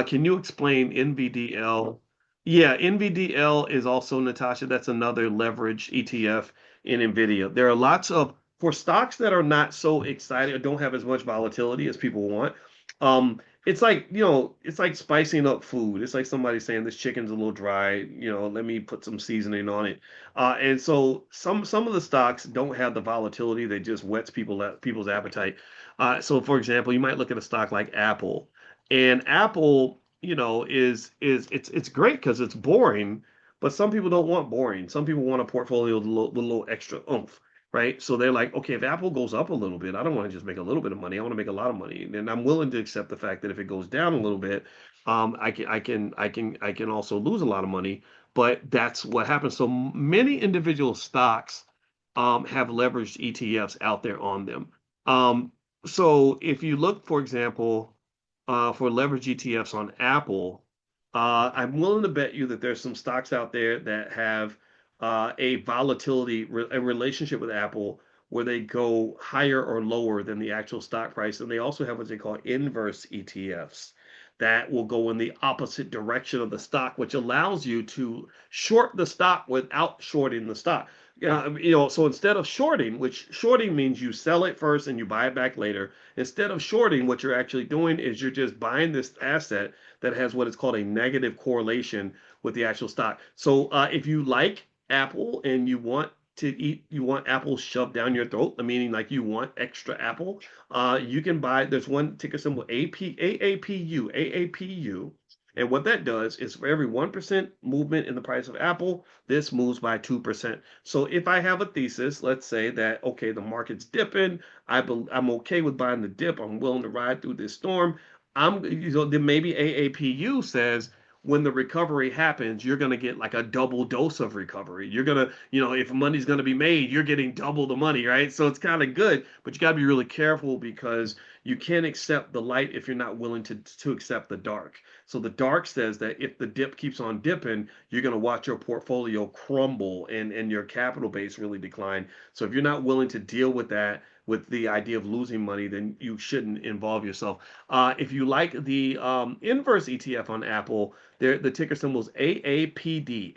Can you explain NVDL? Yeah, NVDL is also, Natasha, that's another leverage ETF in NVIDIA. There are lots of, for stocks that are not so exciting or don't have as much volatility as people want. It's like, it's like spicing up food. It's like somebody saying this chicken's a little dry, let me put some seasoning on it. And so some of the stocks don't have the volatility that just whets people's appetite. So for example, you might look at a stock like Apple. And Apple, it's great because it's boring, but some people don't want boring. Some people want a portfolio with a little extra oomph, right? So they're like, okay, if Apple goes up a little bit, I don't want to just make a little bit of money. I want to make a lot of money, and I'm willing to accept the fact that if it goes down a little bit, I can also lose a lot of money. But that's what happens. So many individual stocks have leveraged ETFs out there on them. Um, so if you look, for example, for leverage ETFs on Apple, I'm willing to bet you that there's some stocks out there that have a relationship with Apple where they go higher or lower than the actual stock price. And they also have what they call inverse ETFs that will go in the opposite direction of the stock, which allows you to short the stock without shorting the stock. So instead of shorting, which shorting means you sell it first and you buy it back later, instead of shorting, what you're actually doing is you're just buying this asset that has what is called a negative correlation with the actual stock. So if you like Apple and you want Apple shoved down your throat, meaning like you want extra Apple, you can buy, there's one ticker symbol AAPU. And what that does is for every 1% movement in the price of Apple, this moves by 2%. So if I have a thesis, let's say that, okay, the market's dipping, I'm okay with buying the dip. I'm willing to ride through this storm. Then maybe AAPU says when the recovery happens, you're going to get like a double dose of recovery. You're going to, if money's going to be made, you're getting double the money, right? So it's kind of good, but you got to be really careful because you can't accept the light if you're not willing to accept the dark. So the dark says that if the dip keeps on dipping, you're going to watch your portfolio crumble and your capital base really decline. So if you're not willing to deal with that, with the idea of losing money, then you shouldn't involve yourself. If you like the inverse ETF on Apple, the ticker symbol is AAPD,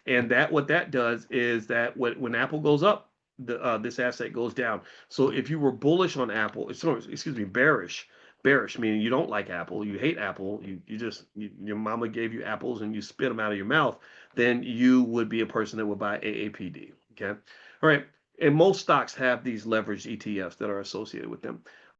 and that what that does is that when Apple goes up, this asset goes down. So if you were bullish on Apple, sorry, excuse me, bearish meaning you don't like Apple, you hate Apple, your mama gave you apples and you spit them out of your mouth, then you would be a person that would buy AAPD. Okay, all right. And most stocks have these leveraged ETFs that are associated with them.